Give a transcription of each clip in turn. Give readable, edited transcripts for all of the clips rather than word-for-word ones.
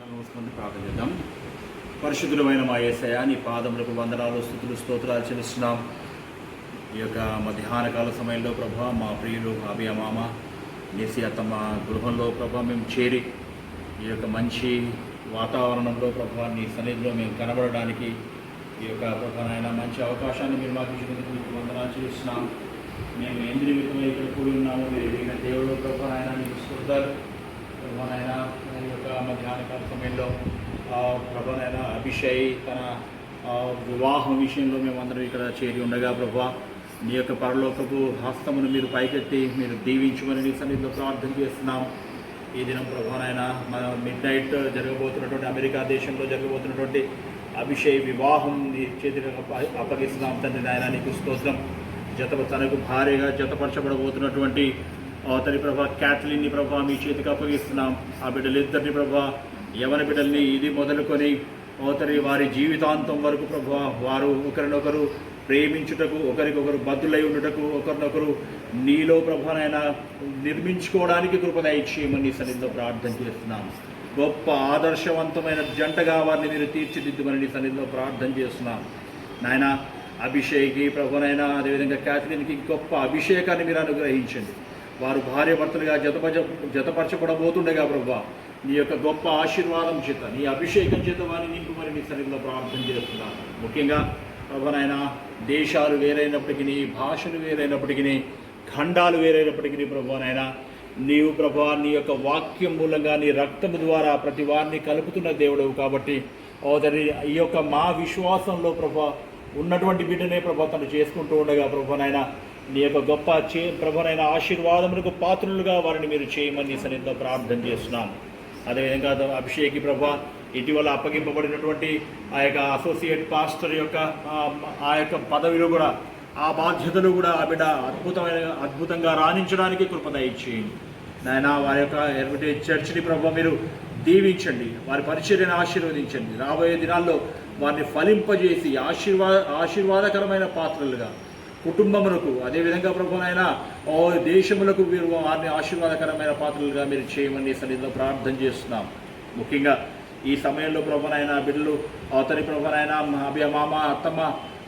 నమస్కారం ప్రార్థన చేద్దాం. పరిశుద్ధులమైన మా యేసయ్య, నీ పాదములకు వందనాలు, స్తుతులు, స్తోత్రాలు చెల్లిస్తున్నాం. ఈ యొక్క మధ్యాహ్న కాల సమయంలో ప్రభా, మా ప్రియులు అభి మామ నేసి అత్తమ్మ గృహంలో ప్రభా మేము చేరి ఈ యొక్క మంచి వాతావరణంలో ప్రభా నీ సన్నిధిలో మేము కనబడడానికి ఈ యొక్క ప్రభా నాయన మంచి అవకాశాన్ని మీరు మాకు ఇచ్చినందుకు మీకు వందనాలు చెల్లిస్తున్నాం. మేము ఎందు నిమిత్తమై ఇక్కడ కూడి ఉన్నాము, మీరు ఎదిగిన దేవుడు ప్రభా నాయన మీకు స్తోత్రాలు. ప్రభానైన ఈ యొక్క మధ్యాహ్నకాల సమయంలో ప్రభానైన అభిషేక్ తన వివాహం విషయంలో మేమందరం ఇక్కడ చేరి ఉండగా ప్రభా నీ యొక్క పరలోకపు హస్తమును మీరు పైకెత్తి మీరు దీవించమని నీ సన్నిధిలో ప్రార్థన చేస్తున్నాం. ఈ దినం ప్రభానైన మన మిడ్-నైట్ జరగబోతున్నటువంటి అమెరికా దేశంలో జరగబోతున్నటువంటి అభిషేక్ వివాహం నీ చేతికి అప్పగిస్తున్నాం తండ్రి నాయన. నీకు స్తోత్రం. తనకు భార్యగా జతపరచబడబోతున్నటువంటి తని ప్రభా క్యాథలిన్ని ప్రభా మీ చేతికి అప్పగిస్తున్నాం. ఆ బిడ్డలిద్దరిని ప్రభా యవన బిడ్డల్ని ఇది మొదలుకొని అవతరి వారి జీవితాంతం వరకు ప్రభా వారు ఒకరినొకరు ప్రేమించుటకు, ఒకరికొకరు బద్దులై ఉండుటకు, ఒకరినొకరు నీలో ప్రభానైనా నిర్మించుకోవడానికి కృపద ఇచ్చేయమని సన్నిధిలో ప్రార్థన చేస్తున్నాం. గొప్ప ఆదర్శవంతమైన జంటగా వారిని మీరు తీర్చిదిద్దుమని నీ సన్నిధిలో ప్రార్థన చేస్తున్నాం నాయన. అభిషేక్కి ప్రభునైనా అదేవిధంగా క్యాథలిన్కి గొప్ప అభిషేకాన్ని మీరు అనుగ్రహించండి. వారు భార్య భర్తలుగా జతపరచబడబోతుండగా ప్రభా నీ యొక్క గొప్ప ఆశీర్వాదం చేత, నీ అభిషేకం చేత వారిని నింపుమని నీ సన్నిధిలో ప్రార్థన చేస్తున్నాను. ముఖ్యంగా ప్రభునైనా దేశాలు వేరైనప్పటికీ, భాషలు వేరైనప్పటికీ, ఖండాలు వేరైనప్పటికీ ప్రభునైనా నీవు ప్రభా నీ యొక్క వాక్యం మూలంగా నీ రక్తము ద్వారా ప్రతి వారిని కలుపుతున్న దేవుడవు కాబట్టి ఈ యొక్క మా విశ్వాసంలో ప్రభా ఉన్నటువంటి బిడ్డనే ప్రభా తను చేసుకుంటూ ఉండగా ప్రభునైనా నీ యొక్క గొప్ప ప్రభునైన ఆశీర్వాదములకు పాత్రులుగా వారిని మీరు చేయమని సన్నిధిలో ప్రార్థన చేస్తున్నాం. అదేవిధంగా అభిషేక్ ప్రభా ఇటీవల అప్పగింపబడినటువంటి ఆ యొక్క అసోసియేట్ పాస్టర్ యొక్క ఆ యొక్క పదవిలో కూడా ఆ బాధ్యతలు కూడా ఆ బిడ్డ అద్భుతంగా రాణించడానికి కృపద ఇచ్చేయండి నాయన. వారి యొక్క హెరిటేజ్ చర్చిని ప్రభా మీరు దీవించండి, వారి పరిచర్యను ఆశీర్వదించండి. రాబోయే దినాల్లో వారిని ఫలింపజేసి ఆశీర్వాదకరమైన పాత్రలుగా కుటుంబములకు, అదేవిధంగా ప్రభునైనా దేశములకు మీరు వారిని ఆశీర్వాదకరమైన పాత్రలుగా మీరు చేయమని సన్నిధిలో ప్రార్థన చేస్తున్నాం. ముఖ్యంగా ఈ సమయంలో ప్రభునైనా బిడ్డలు అవతరి ప్రభునైనా అభి మామ అత్తమ్మ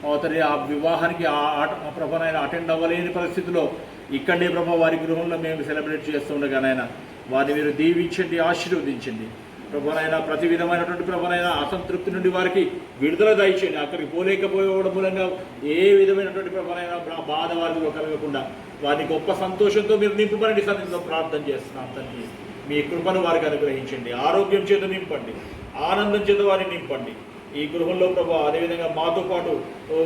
అవతరి ఆ వివాహానికి ప్రభునైనా అటెండ్ అవ్వలేని పరిస్థితిలో ఇక్కడే ప్రభు వారి గృహంలో మేము సెలబ్రేట్ చేస్తుండగానైనా వారిని మీరు దీవించండి, ఆశీర్వదించండి. ప్రభునైనా ప్రతి విధమైనటువంటి ప్రభునైనా అసంతృప్తి నుండి వారికి విడుదల దయచేయండి. అక్కడికి పోలేకపోవడం మూలంగా ఏ విధమైనటువంటి ప్రభునైనా బాధ వారిలో కలగకుండా వారిని గొప్ప సంతోషంతో మీరు నింపమని సన్నిధిలో ప్రార్థన చేస్తున్నాం తండ్రి. మీ కృపను వారికి అనుగ్రహించండి, ఆరోగ్యం చేత నింపండి, ఆనందం చేత వారిని నింపండి. ఈ గృహంలో ప్రభా అదేవిధంగా మాతో పాటు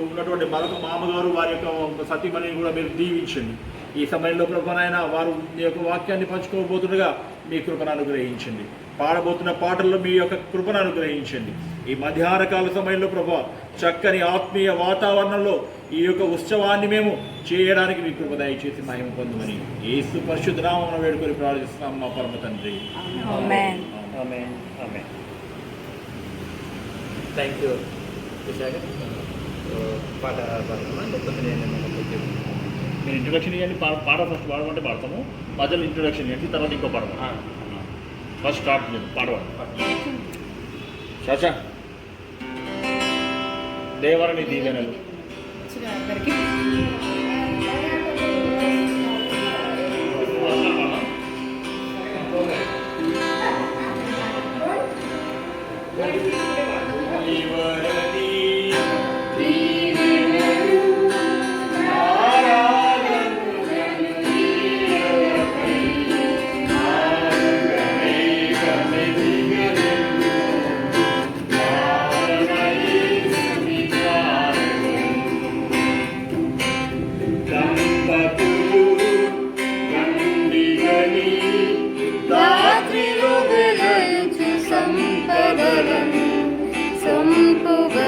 ఉన్నటువంటి మరొక మామగారు వారి యొక్క సతీమణిని కూడా మీరు దీవించండి. ఈ సమయంలో ప్రభునైనా వారు మీ యొక్క వాక్యాన్ని పంచుకోబోతుండగా మీ కృపను అనుగ్రహించండి. పాడబోతున్న పాటల్లో మీ యొక్క కృపను అనుగ్రహించండి. ఈ మధ్యాహ్న కాల సమయంలో ప్రభా చక్కని ఆత్మీయ వాతావరణంలో ఈ యొక్క ఉత్సవాన్ని మేము చేయడానికి మీ కృప దయచేసి మహిమ పొందమని యేసు పరిశుద్ధ నామమున వేడుకొని ప్రార్థిస్తున్నాం మా పరమ తండ్రి. Amen. Amen. Amen. Thank you. పాట పాడుతున్నా లేకపోతే మీరు ఇంట్రొడక్షన్ ఇవ్వండి. పాట ఫస్ట్ పాడమంటే పాడతాము, మధ్యలో ఇంట్రొడక్షన్ ఇవ్వండి, తర్వాత ఇంకో పాడము. ఫస్ట్ స్టార్ట్ చేయండి, పాడవాడు చాచా. దేవరని దీవెనలు. సంపద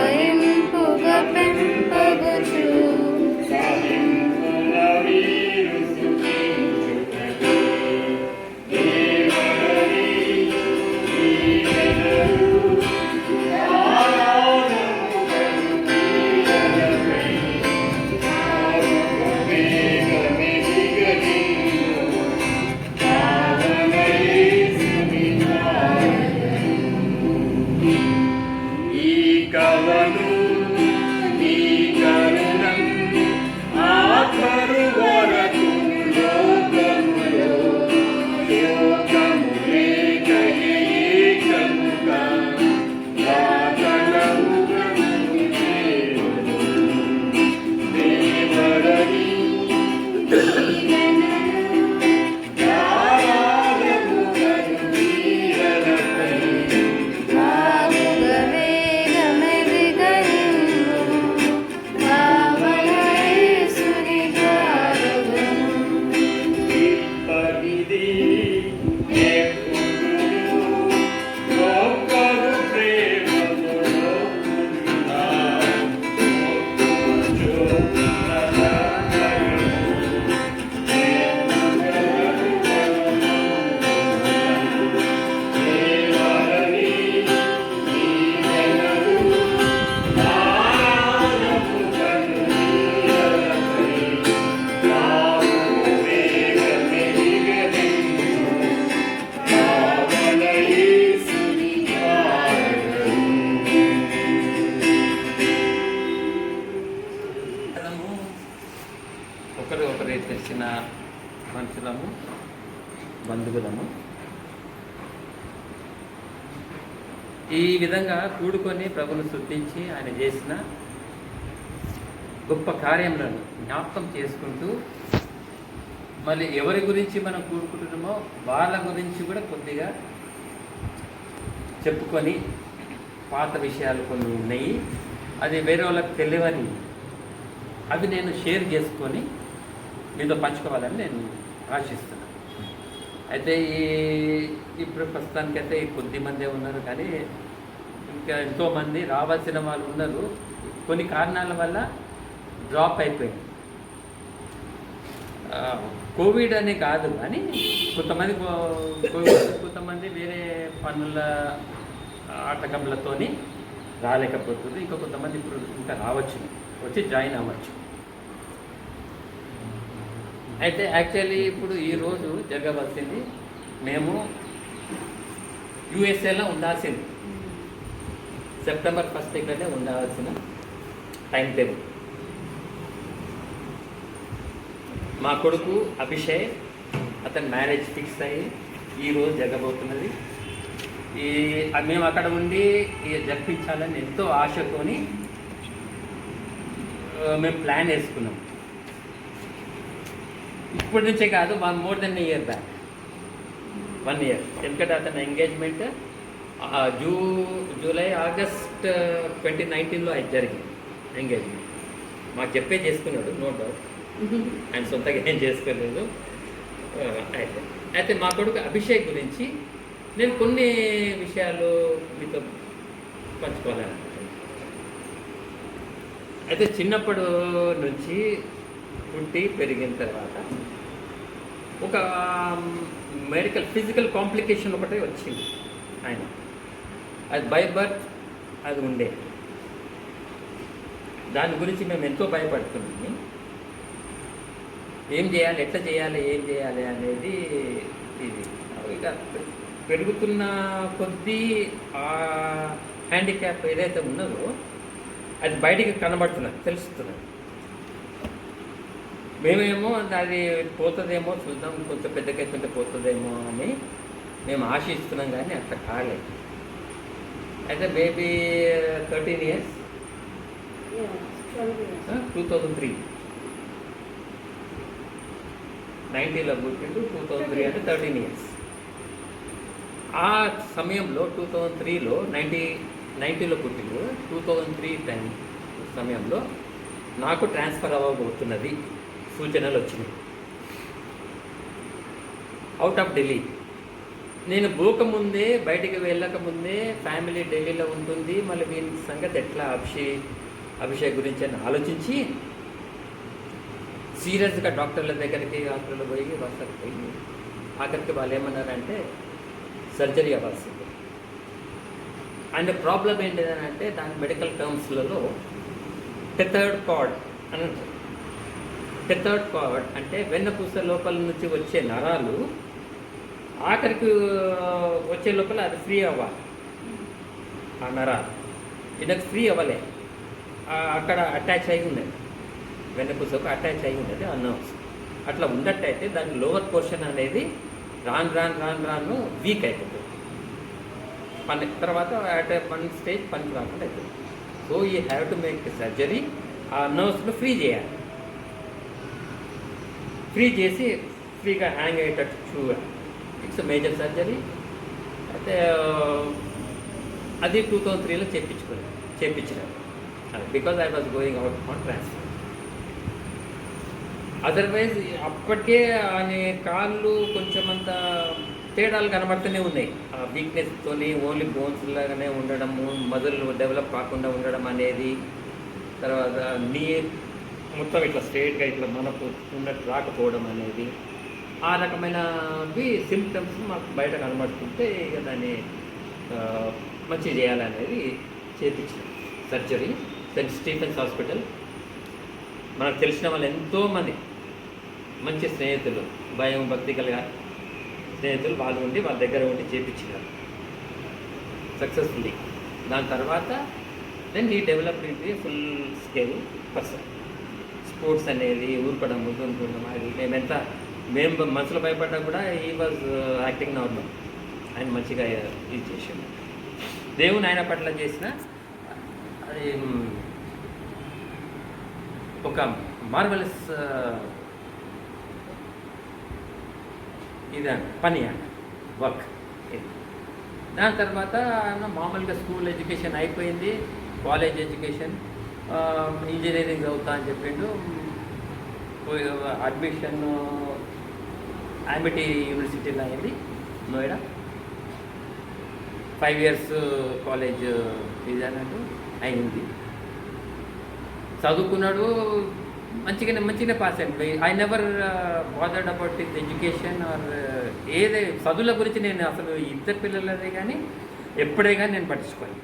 ఈ విధంగా కూడుకొని ప్రభును స్తుతించి ఆయన చేసిన గొప్ప కార్యములను జ్ఞాపకం చేసుకుంటూ మళ్ళీ ఎవరి గురించి మనం కూడుకుంటున్నామో వాళ్ళ గురించి కూడా కొద్దిగా చెప్పుకొని పాత విషయాలు కొన్ని ఉన్నాయి, అది వేరే వాళ్ళకి తెలియని అవి నేను షేర్ చేసుకొని మీతో పంచుకోవాలని నేను ఆశిస్తున్నాను. అయితే ఇప్పుడు ప్రస్తుతానికైతే కొద్ది మందే ఉన్నారు, కానీ ఇంకా ఎంతోమంది రావాల్సిన వాళ్ళు ఉన్నారు. కొన్ని కారణాల వల్ల డ్రాప్ అయిపోయింది. కోవిడ్ అని కాదు, కానీ కొంతమంది కొంతమంది వేరే పనుల ఆటకంలతోని రాలేకపోతుంది. ఇంకా కొంతమంది ఇప్పుడు ఇంకా రావచ్చు, వచ్చి జాయిన్ అవ్వచ్చు. అయితే యాక్చువల్లీ ఇప్పుడు ఈరోజు జరగవలసింది, మేము యూఎస్ఏలో ఉండాల్సింది సెప్టెంబర్ 1 ఇక్కడనే ఉండాల్సిన టైం టేబుల్. మా కొడుకు అభిషేక్, అతని మ్యారేజ్ ఫిక్స్ అయ్యి ఈరోజు జరగబోతున్నది. మేము అక్కడ ఉండి జరిపించాలని ఎంతో ఆశతోని మేము ప్లాన్ వేసుకున్నాం. ఇప్పటి నుంచే కాదు, more than year back, 1 year. ఎందుకంటే అతని ఎంగేజ్మెంట్ జూలై ఆగస్ట్ 2019లో అది జరిగింది ఎంగేజ్మెంట్. మాకు చెప్పే చేసుకున్నాడు, నో డౌట్. ఆయన సొంతగా ఏం చేసుకోలేదు. అయితే మా కొడుకు అభిషేక్ గురించి నేను కొన్ని విషయాలు మీతో పంచుకోవాలనుకుంటున్నాను. అయితే చిన్నప్పటి నుంచి పుట్టి పెరిగిన తర్వాత ఒక మెడికల్ ఫిజికల్ కాంప్లికేషన్ ఒకటే వచ్చింది ఆయన. అది బై బర్త్ అది ఉండే. దాని గురించి మేము ఎంతో భయపడుతున్నాము. ఏం చేయాలి, ఎట్లా చేయాలి, ఏం చేయాలి అనేది ఇది. ఇక పెరుగుతున్న కొద్దీ ఆ హ్యాండిక్యాప్ ఏదైతే ఉన్నదో అది బయటికి కనబడుతున్నది, తెలుస్తున్నది. మేమేమో అది పోతుందేమో చూద్దాం, కొంచెం పెద్దకైతుంటే పోతుందేమో అని మేము ఆశిస్తున్నాం, కానీ అట్లా కాలేదు. అయితే బేబీ 13 years, 2003 90లో పుట్టిండు. 2003 అంటే 13 years. ఆ సమయంలో 2003లో 90లో పుట్టిండు. 2003 టైం సమయంలో నాకు ట్రాన్స్ఫర్ అవ్వబోతున్నది సూచనలు వచ్చినాయి అవుట్ ఆఫ్ ఢిల్లీ. నేను పోకముందే, బయటికి వెళ్ళకముందే ఫ్యామిలీ ఢిల్లీలో ఉంటుంది, మళ్ళీ వీని సంగతి ఎట్లా అభిషేక్ గురించి అని ఆలోచించి సీరియస్గా డాక్టర్ల దగ్గరికి హాస్పిటల్లో పోయి వస్తారు పోయి ఆఖరికి వాళ్ళు ఏమన్నారంటే సర్జరీ అవ్వాల్సింది. అండ్ ప్రాబ్లం ఏంటిదంటే దాని మెడికల్ టర్మ్స్లలో టెథర్డ్ కార్డ్ అని అంటారు. టెథర్డ్ కార్డ్ అంటే వెన్నపూస లోపల నుంచి వచ్చే నరాలు ఆఖరికి వచ్చే లోపల అది ఫ్రీ అవ్వాలి. ఆ నరాలు ఈయనకు ఫ్రీ అవ్వలే, అక్కడ అటాచ్ అయి ఉన్నది, వెన్నపూసకు అటాచ్ అయి ఉన్నది ఆ నర్వ్స్. అట్లా ఉన్నట్టయితే దాని లోవర్ పోర్షన్ అనేది రాను వీక్ అయిపోతుంది. తర్వాత అట్ వన్ స్టేజ్ పనికి రాకుండా అవుతుంది. So you have to make surgery. ఆ నర్వ్స్ను ఫ్రీ చేయాలి, ఫ్రీ చేసి ఫ్రీగా హ్యాంగ్ అయ్యేటట్టు చూడాలి. It's major surgery. అయితే అది 2003లో చేయించినారు because I was going out on transfer. Otherwise అప్పటికే ఆయన కాళ్ళు కొంచెం అంత తేడాలు కనబడుతూనే ఉన్నాయి. ఆ వీక్నెస్తో ఓన్లీ బోన్స్ లాగానే ఉండడము, మజిల్ డెవలప్ కాకుండా ఉండడం అనేది, తర్వాత నీ మొత్తం ఇట్లా స్ట్రైట్గా ఇట్లా మనకు ఉన్నట్టు రాకపోవడం అనేది, ఆ రకమైనవి సిమ్టమ్స్ మాకు బయట కనబడుతుంటే ఇక దాన్ని మంచి చేయాలనేది చేయించిన సర్జరీ. Saint Stephens hospital. మనకు తెలిసిన వాళ్ళు ఎంతోమంది మంచి స్నేహితులు, భయం భక్తి కలిగా స్నేహితులు వాళ్ళు ఉండి వాళ్ళ దగ్గర ఉండి చేయించినారు సక్సెస్ఫుల్లీ. దాని తర్వాత దెన్ ఈ developed into full scale person. Sports అనేది ఊరుకోవడం ముద్దుకుంటున్నాం, అది మేము మనసులో భయపడ్డా కూడా ఈ వాజ్ యాక్టింగ్ నార్మల్. ఆయన మంచిగా ఇది చేసాము. దేవుని ఆయన పట్ల చేసిన అది ఒక మార్వలస్ ఇదండి పని అండి వర్క్. దాని తర్వాత మామూలుగా స్కూల్ ఎడ్యుకేషన్ అయిపోయింది, కాలేజ్ ఎడ్యుకేషన్, ఇంజనీరింగ్ చదువుతా అని చెప్పిండు. అడ్మిషన్ అమిటీ యూనివర్సిటీలో అయింది నోయిడా. 5 years కాలేజ్ ఇది అన్నట్టు అయింది. చదువుకున్నాడు, మంచిగానే పాస్ అయింది. I never bothered about his education or ఏదే చదువుల గురించి నేను అసలు ఇద్దరు పిల్లలదే కానీ ఎప్పుడే కానీ నేను పట్టించుకోను.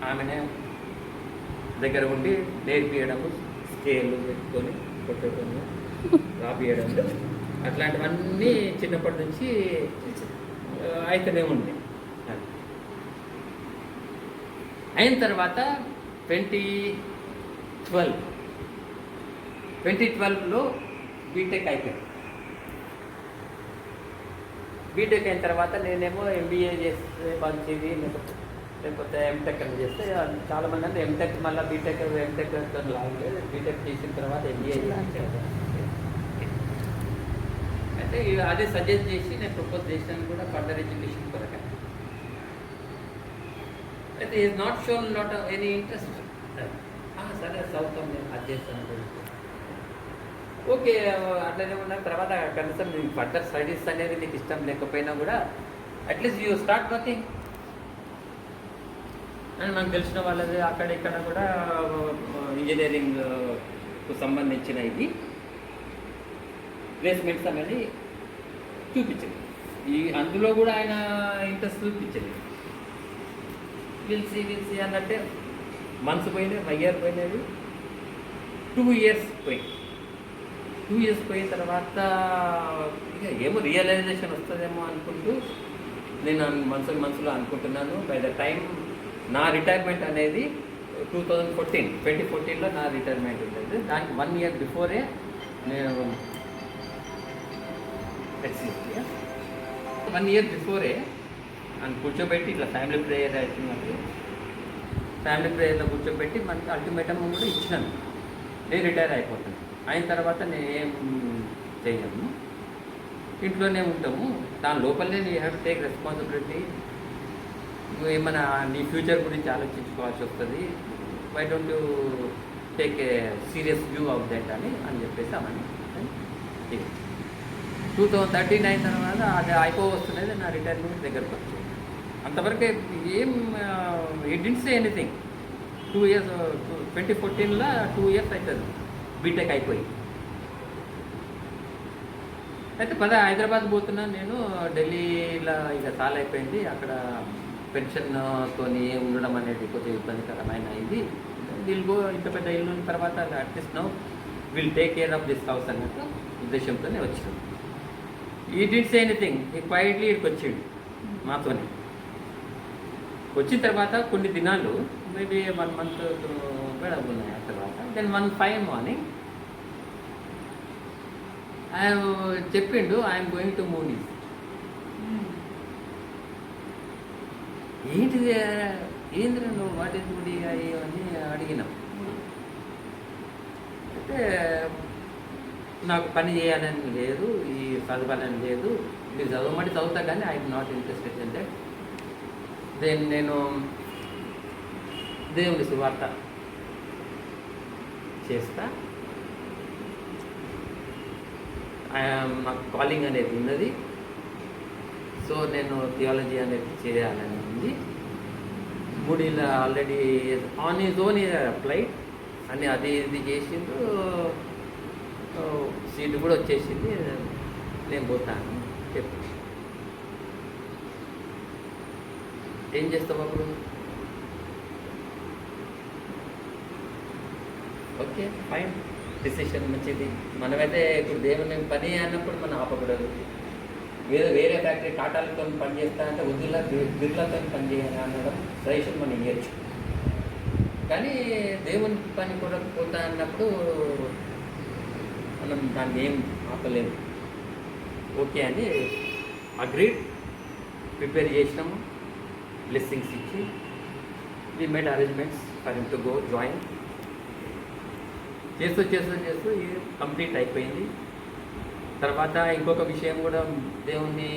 ఆమెనే దగ్గర ఉండి నేర్పియడము, స్కేళ్ళు పెట్టుకొని కొట్టడము, రాపియడం, అట్లాంటివన్నీ చిన్నప్పటి నుంచి అయితేనే ఉంది. అయిన తర్వాత 2012లో బీటెక్ అయిపోయింది. బీటెక్ అయిన తర్వాత నేనేమో ఎంబీఏ చేస్తే మంచిది, లేకపోతే ఎంటెక్ అని చేస్తే చాలామంది అంటే ఎంటెక్ మళ్ళీ బీటెక్ ఎంటెక్ లాగలేదు. బీటెక్ చేసిన తర్వాత ఎంబీఏ అయితే అదే సజెస్ట్ చేసి నేను ప్రపోజ్ చేసినాను కూడా ఫర్దర్ ఎడ్యుకేషన్ కొరకు. అయితే is not shown not any interest. సరే చదువుతాం, నేను అది చేస్తాను. ఓకే అట్లనే ఉన్న తర్వాత కనీసం ఫర్దర్ స్టడీస్ అనేది నీకు ఇష్టం లేకపోయినా కూడా అట్లీస్ట్ యూ స్టార్ట్ వర్కింగ్ అని నాకు తెలిసిన వాళ్ళది అక్కడ ఇక్కడ కూడా ఇంజనీరింగ్కు సంబంధించిన ఇది ప్లేస్మెంట్స్ అనేది చూపించింది. అందులో కూడా ఆయన ఇంట్రెస్ట్ చూపించింది. విల్సి అన్నట్టే మంత్స్ పోయినాయి, 1 year పోయినది, 2 years పోయింది. 2 years పోయిన తర్వాత ఇక ఏమో రియలైజేషన్ వస్తుందేమో అనుకుంటూ నేను మనసులో అనుకుంటున్నాను. బై ద టైం నా రిటైర్మెంట్ అనేది 2014లో నా రిటైర్మెంట్ ఉంటుంది. దానికి 1 year బిఫోరే నేను 1 year బిఫోరే అని కూర్చోబెట్టి ఇట్లా ఫ్యామిలీ ప్రేయర్ అవుతున్నప్పుడు ఫ్యామిలీ ప్రేయర్లో కూర్చోబెట్టి మనకి అల్టిమేటం కూడా ఇచ్చినాను, నేను రిటైర్ అయిపోతాను. అయిన తర్వాత నేను ఏం చేయను, ఇంట్లోనే ఉంటాము. దాని లోపలనే నీ హ్యావ్ టు టేక్ రెస్పాన్సిబిలిటీ. నువ్వు ఏమైనా నీ ఫ్యూచర్ గురించి ఆలోచించుకోవాల్సి వస్తుంది. Why don't you take a serious view of that అని చెప్పేసి అవన్నీ 2013 అయిన తర్వాత అది అయిపోవస్తున్నది. నా రిటైర్మెంట్ దగ్గరకు వచ్చింది. అంతవరకు ఏం it didn't say anything. 2 years 2014లో 2 years అవుతుంది బీటెక్ అయిపోయి. అయితే హైదరాబాద్ పోతున్నాను నేను. ఢిల్లీలో ఇక చాలా అయిపోయింది. అక్కడ పెన్షన్తో ఉండడం అనేది కొంచెం ఇబ్బందికరమైన అయింది. వీల్ గో, ఇంత పెద్ద ఇల్లు ఉన్న తర్వాత at least now will take care of this house అన్నట్టు ఉద్దేశంతోనే వచ్చినాం. ఈ డిడ్ సే ఎనీథింగ్, ఈ క్వైట్లీ ఇక్కడికి వచ్చిండు మాతోనే. వచ్చిన తర్వాత కొన్ని దినాలు మేబీ 1 month గడవ ఉన్నాయి. ఆ తర్వాత దెన్ 1 fine morning చెప్పిండు ఐఎమ్ గోయింగ్ టు మూవీస్. ఏంటిది ఏంద్ర నువ్వు వాట్ ఇస్ మూడీ అని అడిగినాం. అయితే నాకు పని చేయాలని లేదు, ఈ చదవాలని లేదు, మీరు చదవమంటే చదువుతా కానీ I'm not interested in that. Then నేను దేవుని సువార్త చేస్తా, నాకు కాలింగ్ అనేది ఉన్నది. సో నేను థియాలజీ అనేది చేయాలని ఉంది. మూడీలో already on his own applied అని అది ఇది చేసిండు. సీటు కూడా వచ్చేసింది. నేను పోతాను చెప్పు. ఏం చేస్తావు అప్పుడు? ఓకే ఫైన్, డిసిషన్ మంచిది. మనమైతే ఇప్పుడు దేవుని పని అన్నప్పుడు మనం ఆపకూడదు. వేరే ఫ్యాక్టరీ టాటాలతో పని చేస్తా అంటే వద్దులా బిర్లాతో పని చేయాలి అనడం సజెషన్ మనం ఇవ్వచ్చు. కానీ దేవుని పని కూడా పోతా అన్నప్పుడు మనం దాన్ని ఏం ఆపలేము. ఓకే అని అగ్రీడ్, ప్రిపేర్ చేసినాము, బ్లెస్సింగ్స్ ఇచ్చి we made arrangements for him to go join. చేస్తూ కంప్లీట్ అయిపోయింది. తర్వాత ఇంకొక విషయం కూడా దేవుని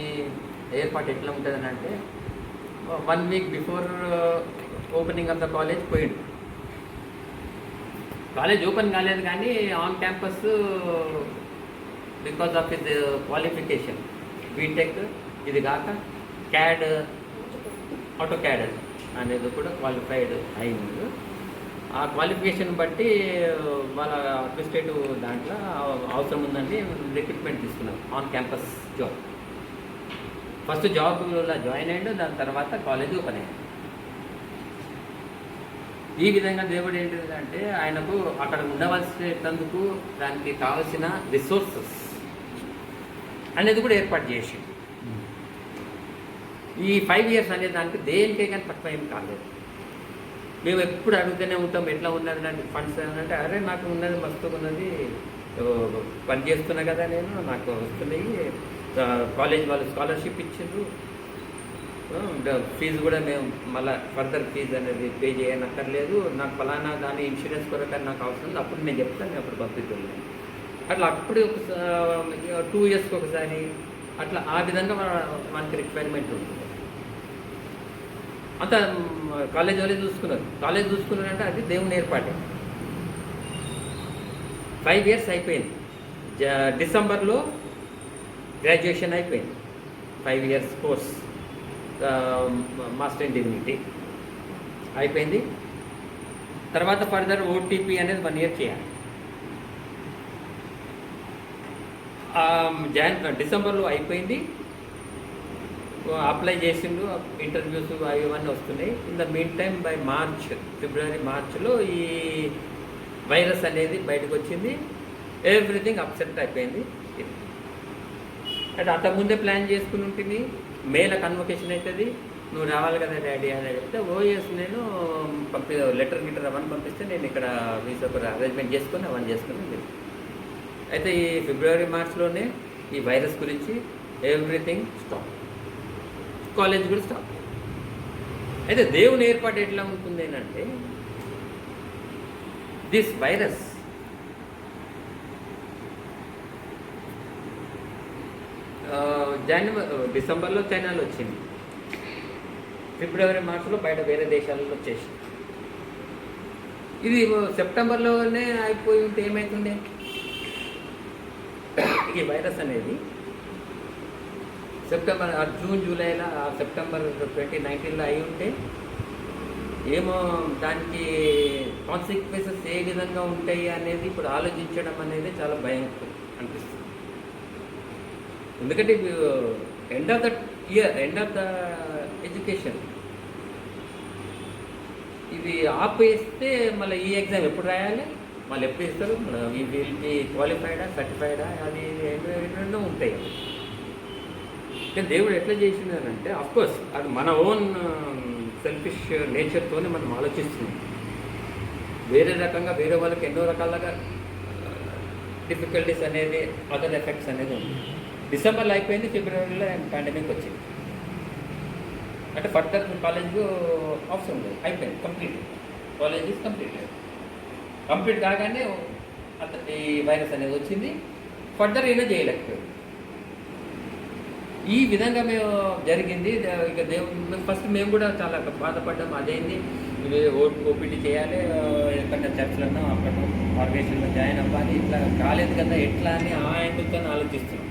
ఏర్పాటు ఎట్లా ఉంటుందని అంటే 1 week before opening of the college పోయిండు. కాలేజ్ ఓపెన్ కాలేదు కానీ on campus because of his qualification BTech ఇది కాక క్యాడ్ ఆటో క్యాడ్ అనేది కూడా క్వాలిఫైడ్ అయింది. ఆ క్వాలిఫికేషన్ బట్టి వాళ్ళ అడ్మినిస్ట్రేటివ్ దాంట్లో అవసరం ఉందండి రిక్రూట్మెంట్ తీసుకున్నారు ఆన్ క్యాంపస్ జాబ్. ఫస్ట్ జాబ్లో జాయిన్ అయ్యాడు, దాని తర్వాత కాలేజ్ ఓపెన్ అయ్యాడు. ఈ విధంగా దేవుడు ఏంటిదంటే ఆయనకు అక్కడ ఉండవలసినందుకు దానికి కావాల్సిన రిసోర్సెస్ అనేది కూడా ఏర్పాటు చేసి ఈ 5 years అనే దానికి దేనికే కానీ తక్కువ ఏం కాలేదు. మేము ఎప్పుడు అడుగుతూనే ఉంటాం ఎట్లా ఉన్నది అంటే ఫండ్స్ అంటే అరే నాకు ఉన్నది మస్తుగా ఉన్నది, పని చేస్తున్నా కదా నేను, నాకు వస్తున్నాయి, కాలేజ్ వాళ్ళు స్కాలర్షిప్ ఇచ్చిండ్రు, ఫీజు కూడా మేము మళ్ళీ ఫర్దర్ ఫీజు అనేది పే చేయనక్కర్లేదు, నాకు ఫలానా దాని ఇన్సూరెన్స్ కొరకు నాకు అవసరం ఉంది, అప్పుడు నేను చెప్తాను, నేను అప్పుడు పంపిస్తున్నాను. అట్లా అప్పుడు 2 yearsకి ఒకసారి అట్లా ఆ విధంగా మనకి రిక్వైర్మెంట్ ఉంటుంది. అంత కాలేజ్ వాళ్ళే చూసుకున్నారు. కాలేజ్ చూసుకున్నారంటే అది దేవుని ఏర్పాటే. 5 years అయిపోయింది. డిసెంబర్లో గ్రాడ్యుయేషన్ అయిపోయింది. 5 years course master in dignity అయిపోయింది. తర్వాత ఫర్దర్ ఓటీపీ అనేది 1 year చేయాలి. డిసెంబర్లో అయిపోయింది, అప్లై చేసిండు, ఇంటర్వ్యూస్ అవి ఇవన్నీ వస్తున్నాయి. In the mean time by February మార్చ్లో ఈ వైరస్ అనేది బయటకు వచ్చింది. ఎవ్రీథింగ్ అప్సెట్ అయిపోయింది. అంటే అంతకుముందే ప్లాన్ చేసుకుని ఉంటుంది, మేల కన్వకేషన్ అవుతుంది, నువ్వు రావాలి కదా డాడీ అని చెప్తే ఓఎస్ నేను లెటర్ అవన్నీ పంపిస్తే నేను ఇక్కడ వీసా అరేంజ్మెంట్ చేసుకొని అవన్నీ చేసుకుని. అయితే ఈ ఫిబ్రవరి మార్చ్లోనే ఈ వైరస్ గురించి ఎవ్రీథింగ్ స్టాప్, కాలేజ్ కూడా స్టాప్. అయితే దేవుని ఏర్పాటు ఎట్లా ఉంటుంది అంటే దిస్ వైరస్ డిసెంబర్లో చైనాలో వచ్చింది, ఫిబ్రవరి మార్చ్లో బయట వేరే దేశాలలో వచ్చేసింది. ఇది సెప్టెంబర్లోనే అయిపోయి ఉంటే ఏమవుతుండే, ఈ వైరస్ అనేది సెప్టెంబర్ జూన్ జూలైలో సెప్టెంబర్ 2019లో అయి ఉంటే ఏమో దానికి కాన్సిక్వెన్సెస్ ఏ విధంగా ఉంటాయి అనేది ఇప్పుడు ఆలోచించడం అనేది చాలా భయం అనిపిస్తుంది. ఎందుకంటే end of the year, end of the education ఇది ఆపేస్తే మళ్ళీ ఈ ఎగ్జామ్ ఎప్పుడు రాయాలి, మళ్ళీ ఎప్పుడు ఇస్తారు, ఈ విల్ బి క్వాలిఫైడా సర్టిఫైడా, అది ఎన్నో ఉంటాయి. కానీ దేవుడు ఎట్లా చేసినారంటే అఫ్కోర్స్ అది మన ఓన్ సెల్ఫిష్ నేచర్తోనే మనం ఆలోచిస్తున్నాం. వేరే రకంగా వేరే వాళ్ళకి ఎన్నో రకాలుగా డిఫికల్టీస్ అనేది, అదర్ ఎఫెక్ట్స్ అనేది ఉంది. డిసెంబర్లో అయిపోయింది, ఫిబ్రవరిలో పాండమిక్ వచ్చింది. అంటే ఫర్దర్ కాలేజ్ అవసరం లేదు, అయిపోయింది, కంప్లీట్ కాలేజ్ ఈజ్ కంప్లీట్ కాగానే ఈ వైరస్ అనేది వచ్చింది. ఫర్దర్ అయినా చేయలేకపోయింది. ఈ విధంగా మేము జరిగింది. ఇక దేవుడు ఫస్ట్ మేము కూడా చాలా బాధపడ్డాం. అదేంది ఇది ఓపీటీ చేయాలి, ఎక్కడన్నా చర్చలన్నా అక్కడ ఆర్గనైజేషన్లో జాయిన్ అవ్వాలి, ఇట్లా కాలేదు కదా ఎట్లా అని ఆ యాంగిల్తో ఆలోచిస్తున్నాం.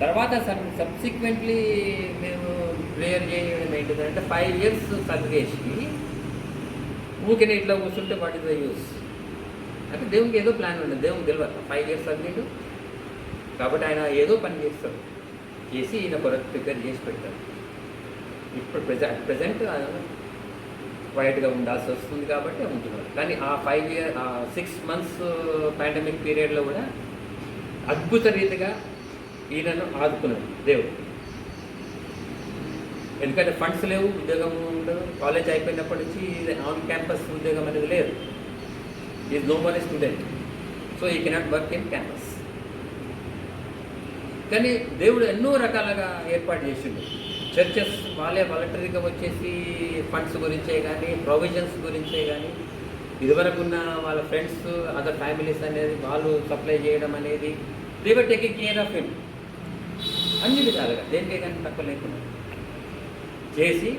తర్వాత సబ్సిక్వెంట్లీ మేము ప్రేయర్ చేయడం ఏంటిదంటే 5 years చదివేసి ఊరికే ఇట్లా కూర్చుంటే వాట్ ఇస్ ద యూస్ అంటే దేవునికి ఏదో ప్లాన్ ఉండదు. దేవునికి తెలియదు 5 years చదివిండు కాబట్టి ఆయన ఏదో పని చేస్తాడు, చేసి ఈయన కొరకు ప్రిపేర్ చేసి పెడతాడు. ఇప్పుడు ప్రజెంట్ వైట్గా ఉండాల్సి వస్తుంది కాబట్టి ఉంటున్నారు. కానీ ఆ 6 months పాండమిక్ పీరియడ్లో కూడా అద్భుత రీతిగా ఈయనను ఆదుకున్నాడు దేవుడు. ఎందుకంటే ఫండ్స్ లేవు, ఉద్యోగం ఉండదు, కాలేజ్ అయిపోయినప్పటి నుంచి ఆన్ క్యాంపస్ ఉద్యోగం అనేది లేదు. Is no more a student, so he cannot work in campus. కానీ దేవుడు ఎన్నో రకాలుగా ఏర్పాటు చేసిండు. చర్చెస్ వాళ్ళే వాలంటరీగా వచ్చేసి ఫండ్స్ గురించే కానీ ప్రొవిజన్స్ గురించే కానీ ఇదివరకు ఉన్న వాళ్ళ ఫ్రెండ్స్ అదర్ ఫ్యామిలీస్ అనేది వాళ్ళు సప్లై చేయడం అనేది they were taking care of him అన్ని విధాలుగా దేనికే కానీ తక్కువ లేకుండా చేసి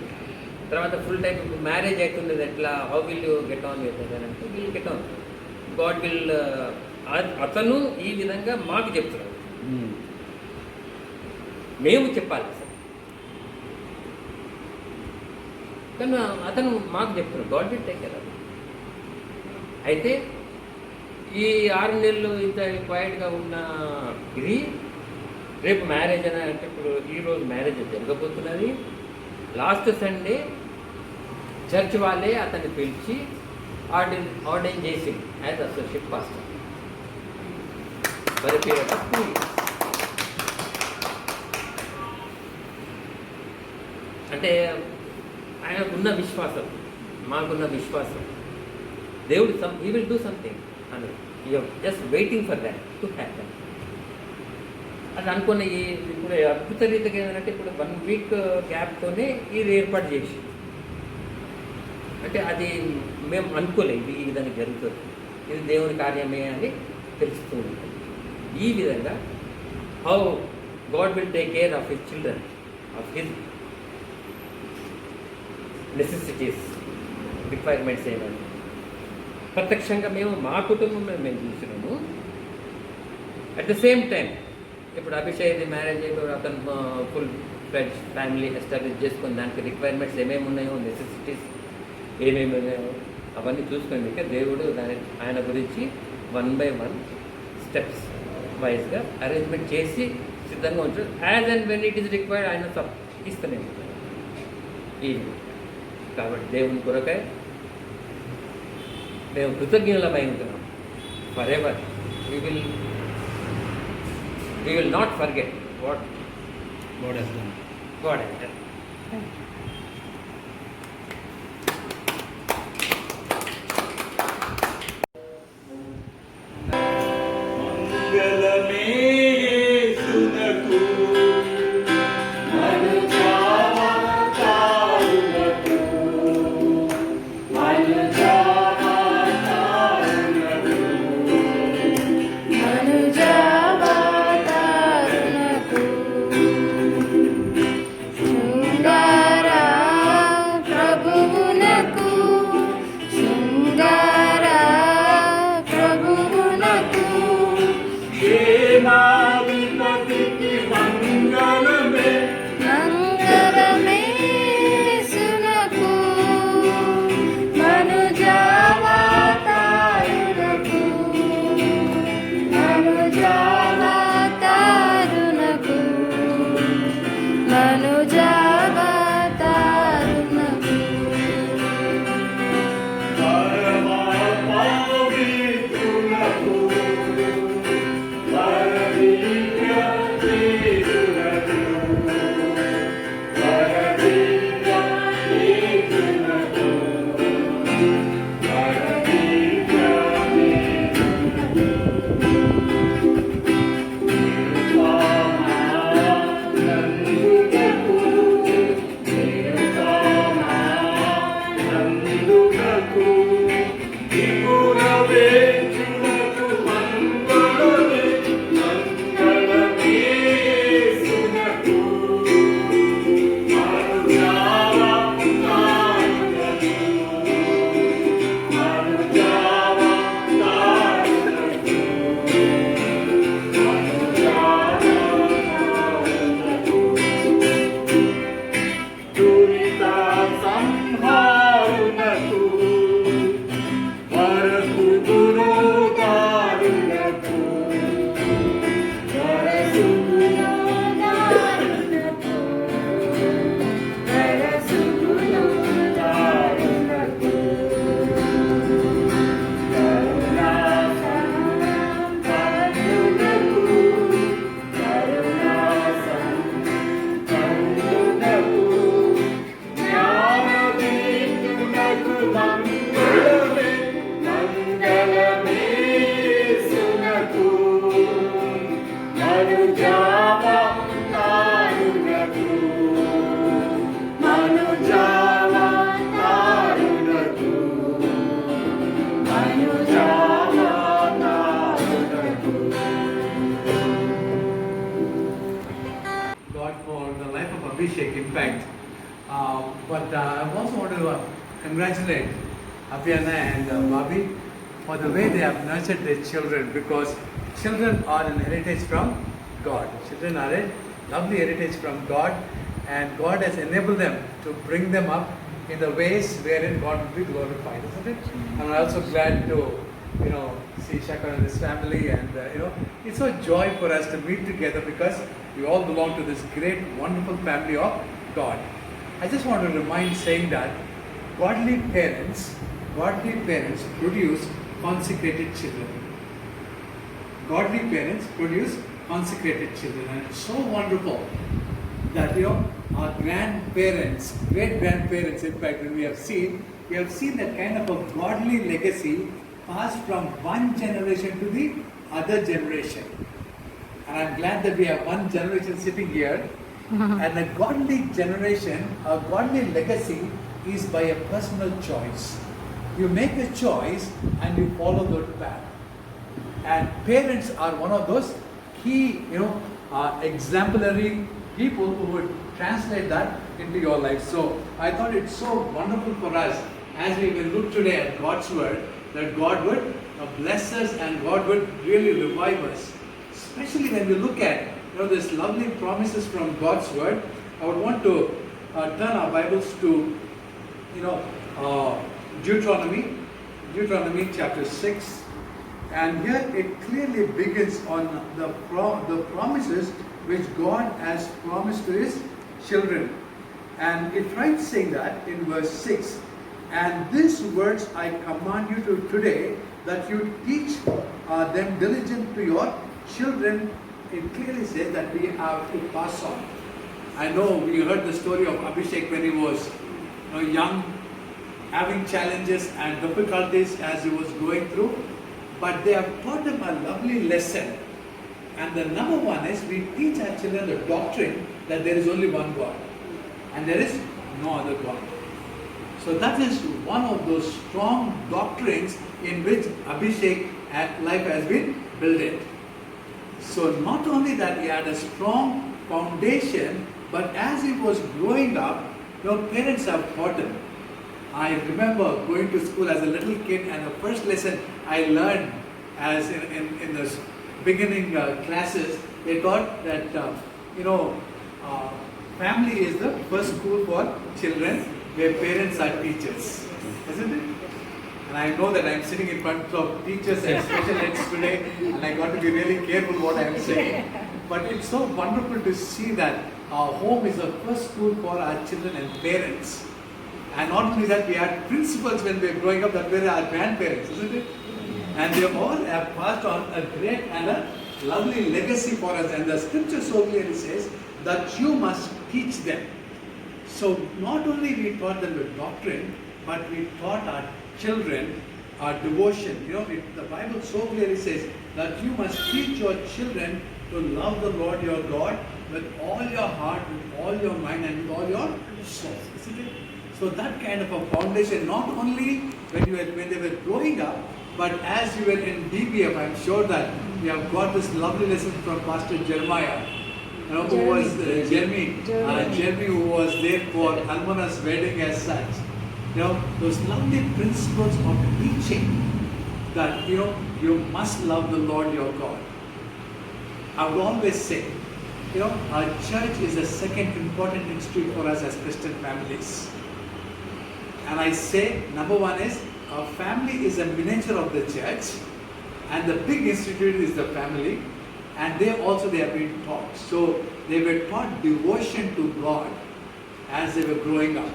తర్వాత ఫుల్ టైం మ్యారేజ్ అవుతున్నది ఎట్లా how will you get on అంటే will get on God will అతను ఈ విధంగా మాకు చెప్తున్నాడు, మేము చెప్పాలి అసలు, కానీ అతను మాకు చెప్తున్నాడు గాడ్ విల్ టేక్ కేర్. అయితే ఈ 6 నెలలు ఇంత క్వైట్గా ఉన్న ఇది రేపు మ్యారేజ్ అని అంటే ఇప్పుడు ఈరోజు మ్యారేజ్ జరగబోతున్నది. లాస్ట్ సండే చర్చ్ వాళ్ళే అతన్ని పిలిచి ఆర్డైన్ చేసి as associate pastor for a period of 2 years. అంటే ఆయనకున్న విశ్వాసం, మాకున్న విశ్వాసం, దేవుడు హీ విల్ డూ సంథింగ్ అని just waiting for that to happen. అది అనుకున్న ఇప్పుడు అద్భుత రీతిగా ఏంటంటే ఇప్పుడు 1 week గ్యాప్తోనే ఇది ఏర్పాటు చేసి, అంటే అది మేము అనుకోలేదు ఈ విధంగా జరుగుతుంది, ఇది దేవుని కార్యమే అని తెలుస్తూ ఉంటుంది. ఈ విధంగా how God will take care of his children, of his necessities, requirements ఏమని ప్రత్యక్షంగా మేము మా కుటుంబంలో మేము చూసినాము. అట్ ద సేమ్ టైం ఇప్పుడు అభిషేక్ మ్యారేజ్ అయిపోయి అతను ఫుల్ ఫ్లెడ్జ్ ఫ్యామిలీ ఎస్టాబ్లిష్ చేసుకుని దానికి రిక్వైర్మెంట్స్ ఏమేమి ఉన్నాయో, నెసెసిటీస్ ఏమేమి ఉన్నాయో అవన్నీ చూసుకుని దేవుడు ఆయన గురించి 1 by 1 స్టెప్స్ వైజ్గా అరేంజ్మెంట్ చేసి సిద్ధంగా ఉంచారు. As and when it is required ఆయన ఇస్తూనే ఉంటారు. ఈ కాబట్టి దేవుని కొరకై మేము కృతజ్ఞులమై ఉంటున్నాం. For ever we will not forget what God has done. God has done. మంగళమే యేసునకు మనుజావతారునకు శృంగార impact. But I also want to congratulate Abhyana and Bobby for the way they have nurtured their children, because children are an heritage from God. Children are a lovely heritage from God, and God has enabled them to bring them up in the ways wherein God will be glorified, isn't it? And I'm also glad to, see Shakar and his family, and it's a joy for us to meet together because we all belong to this great, wonderful family of God. I just want to remind saying that godly parents produce consecrated children. Godly parents produce consecrated children, and it's so wonderful that our grandparents, great grandparents, in fact, when we have seen that kind of a godly legacy passed from one generation to the other generation. And I'm glad that we have one generation sitting here, and a godly generation, a godly legacy is by a personal choice. You make a choice and you follow that path. And parents are one of those key, exemplary people who would translate that into your life. So I thought it's so wonderful for us as we will look today at God's word, that God would bless us and God would really revive us. Especially when we look at these lovely promises from God's word. I would want to turn our Bibles to Deuteronomy chapter 6. And here it clearly begins on the promises which God has promised to his children. And it writes saying that in verse 6, and these words I command you to today, that you teach them diligent to your children. It clearly says that we have to pass on. I know we heard the story of Abhishek when he was young, having challenges and difficulties as he was going through. But they have taught him a lovely lesson. And the number one is we teach our children the doctrine that there is only one God. And there is no other God. So that is one of those strong doctrines in which Abhishek life has been built. So not only that he had a strong foundation, but as he was growing up, parents have taught him. I remember going to school as a little kid, and the first lesson I learned as in the beginning classes, they taught that family is the first school for children, where parents are teachers, isn't it? And I know that I'm sitting in front of teachers and special eds today, and I got to be really careful what I'm saying. But it's so wonderful to see that our home is the first school for our children and parents. And not only that, we had principals when we were growing up that were our grandparents, isn't it? And they all have passed on a great and a lovely legacy for us. And the scripture so clearly says that you must teach them. So not only we taught them the doctrine, but we taught our children our devotion. The Bible so clearly says that you must teach your children to love the Lord your God with all your heart, with all your mind, and with all your soul. Isn't it? So that kind of a foundation, not only when they were growing up, but as you were in DBF, I'm sure that we have got this lovely lesson from Pastor Jeremiah, who was Jeremy, who was there for Almona's wedding as such. Those lovely principles of teaching that you must love the Lord your God. I would always say, our church is the second important institute for us as Christian families. And I say, number one is, our family is a miniature of the church, and the big institute is the family, and they have been taught. So they were taught devotion to God as they were growing up.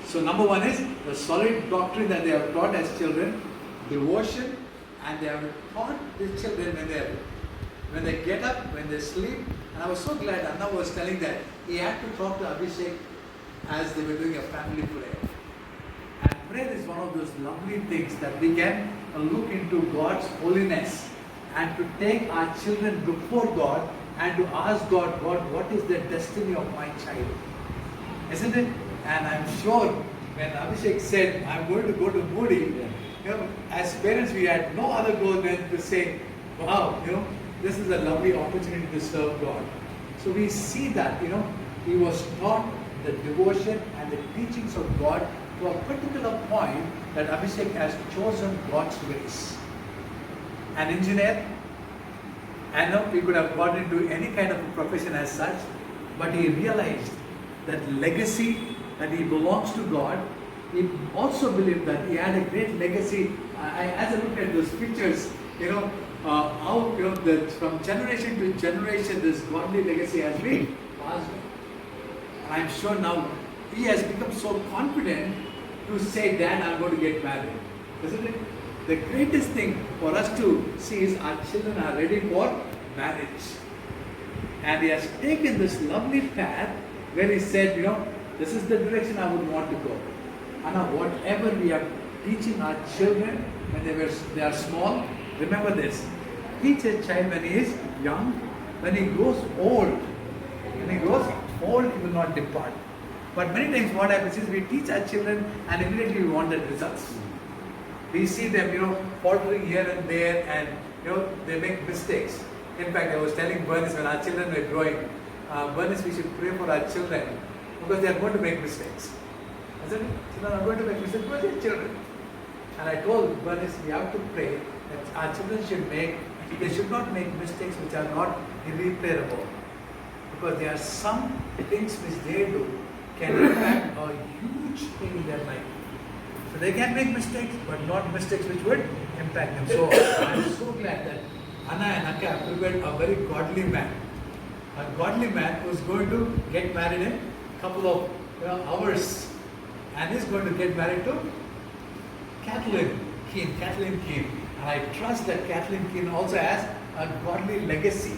So number one is the solid doctrine that they have taught as children, devotion, and they have taught the children when they get up, when they sleep. And I was so glad Anna was telling that he had to talk to Abhishek as they were doing a family prayer. And prayer is one of those lovely things that we can look into God's holiness and to take our children before God and to ask God, what is the destiny of my child? Isn't it? And I'm sure when Abhishek said, I'm going to go to Moody, as parents we had no other goal than to say, wow, this is a lovely opportunity to serve God. So we see that, he was taught the devotion and the teachings of God to a particular point that Abhishek has chosen God's ways. An engineer, I know he could have got into any kind of a profession as such, but he realized that legacy, that he belongs to God. He also believed that he had a great legacy. As I look at those pictures, how that from generation to generation this godly legacy has been passed on. I'm sure now he has become so confident to say, Dad, I'm going to get married. Isn't it? The greatest thing for us to see is our children are ready for marriage. And he has taken this lovely path where he said, this is the direction I would want to go. And now whatever we are teaching our children when they are small, remember this. Teach a child when he is young, when he grows old. When he grows old, he will not depart. But many times what happens is we teach our children and immediately we want the results. We see them, faltering here and there, and they make mistakes. In fact, I was telling Bernice when our children were growing, Bernice, we should pray for our children because they are going to make mistakes. I said, children are going to make mistakes because they are children. And I told Bernice, we have to pray that our children should not make mistakes which are not irreparable. Because there are some things which they do can impact a huge thing in their life. So they can make mistakes, but not mistakes which would impact them. So I'm so glad that Anna and Akka have prepared a very godly man. A godly man who is going to get married in a couple of hours. And is going to get married to Kathleen Keane. And I trust that Kathleen Keane also has a godly legacy.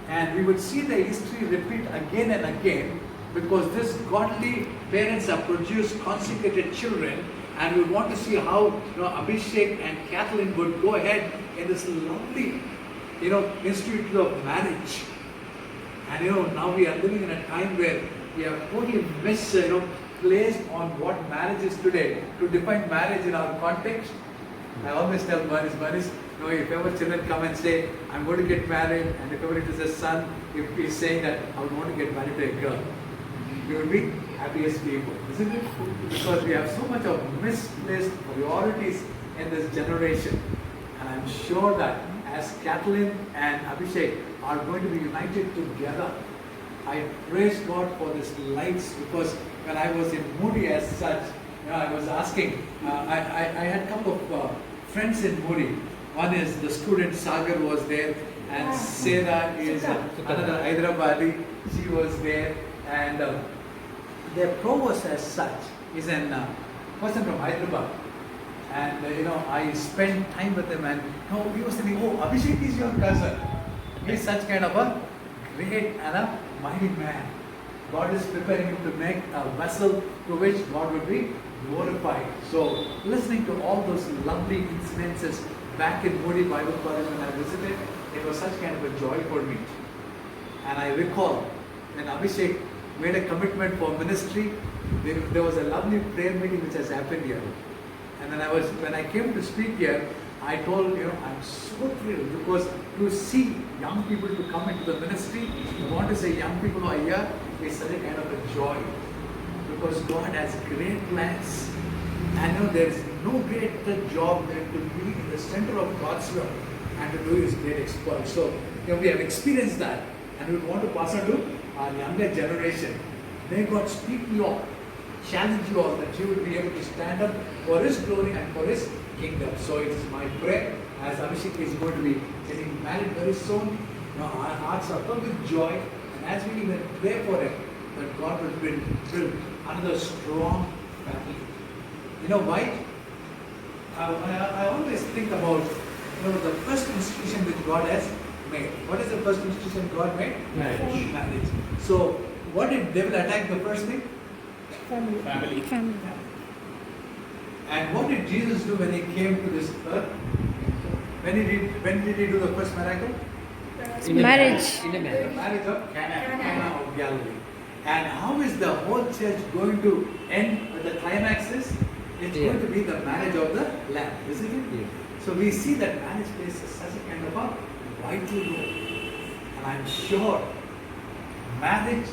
And we would see the history repeat again and again because these godly parents have produced consecrated children, and we want to see how Abhishek and Kathleen would go ahead in this lovely institute of marriage. And now we are living in a time where we have totally placed on what marriage is today to define marriage in our context. I always tell Bernice, if ever children come and say, I'm going to get married, and if ever it is a son, if he's saying that I would want to get married to a girl, you will be happiest people, isn't it? Because we have so much of misplaced priorities in this generation. And I'm sure that as Kathleen and Abhishek are going to be united together, I praise God for these lights, because when I was in Moody as such, I was asking, I had a couple of friends in Moody. One is the student Sagar was there, and Sarah is another Hyderabadi, she was there, and their provost as such is a person from Hyderabad. And I spent time with them, and he was saying, Abhishek is your cousin. He is such kind of a great and a mighty man. God is preparing him to make a vessel through which God will be glorified. So, listening to all those lovely incidences back in Moody Bible College when I visited, it was such kind of a joy for me. And I recall when Abhishek made a commitment for ministry, there was a lovely prayer meeting which has happened here. And then when I came to speak here, I told I'm so thrilled because to see young people to come into the ministry, I want to say young people who are here, is such a kind of a joy. Because God has great plans. And there is no greater job than to be in the center of God's will and to do His great exploits. So we have experienced that, and we want to pass on to our younger generation. May God speak to you all, challenge you all, that you will be able to stand up for His glory and for His kingdom. So it is my prayer, as Abhishek is going to be getting married very soon, our hearts are filled with joy, and as we even pray for it, that God will build another strong family. You know why? I always think about the first institution which God has made. What is the first institution God made? Marriage. So what did devil attack the first thing? Family. And what did Jesus do when He came to this earth? When did He do the first miracle? Marriage. The marriage of Cana of Galilee. And how is the whole church going to end with the climaxes? It's going to be the marriage of the Lamb, isn't it? Yeah. So we see that marriage plays such a kind of a vital role. And I'm sure marriage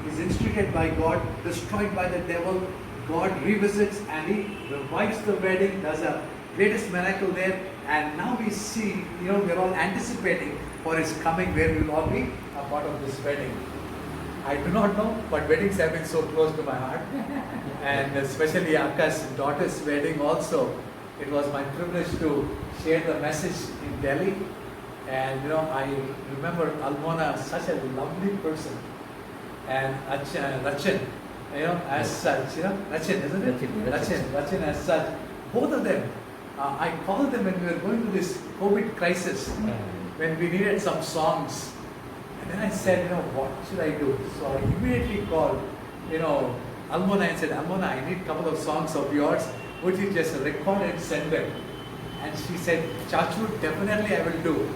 is instituted by God, destroyed by the devil. God revisits and he revives the wedding, does a greatest miracle there. And now we see, we're all anticipating for his coming, where we will all be a part of this wedding. I do not know, but weddings have been so close to my heart. And especially Akka's daughter's wedding also. It was my privilege to share the message in Delhi. And I remember Almona, such a lovely person. And Rachin, as such, Rachin, isn't it? Rachin as such. Both of them, I called them when we were going through this COVID crisis, when we needed some songs. And then I said, what should I do? So I immediately called, Almona and said, Almona, I need a couple of songs of yours. Would you just record and send them? And she said, Chachu, definitely I will do.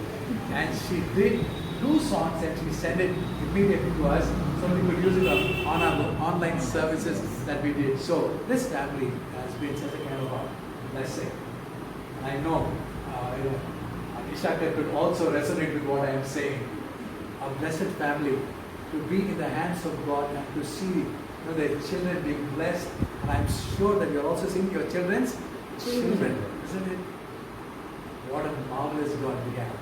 And she did 2 songs and she sent it immediately to us so we could use it on our online services that we did. So this family has been such a kind of a blessing. And I know, Ishaka could also resonate with what I am saying. A blessed family, to be in the hands of God and to see their children being blessed. And I'm sure that you're also seeing your children's children, isn't it? What a marvelous God we have.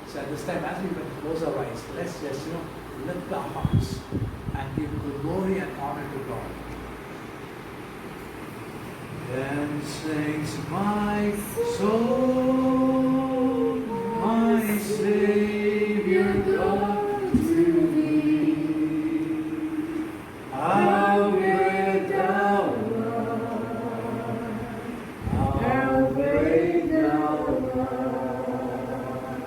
So at this time, as we close our eyes, let's just lift our hearts and give glory and honor to God. Then sings my soul, my Savior God to thee. How great thou art, how great thou art.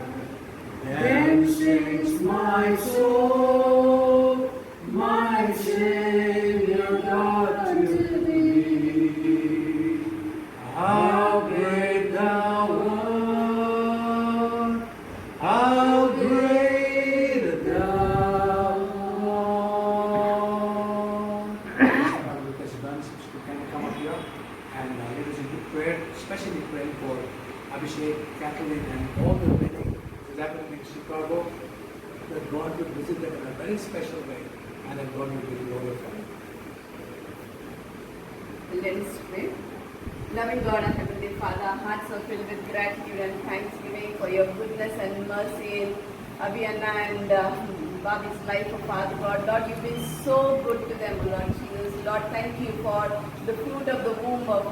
Then sings my soul, my Savior God to thee. How great thou art, how great thou art. Lucas Burns, you can come up here and lead us into prayer, especially praying for Abhishek, Kathleen, and all the wedding that is happening in Chicago, that God will visit them in a very special way and that God will be glorified. Let us pray. Loving God and Heavenly Father, our hearts are filled with gratitude and thanksgiving for your goodness and mercy in Abhiyanna and Bobby's life, oh Father God. Lord, you've been so good to them, Lord Jesus. Lord, thank you for the fruit of the womb of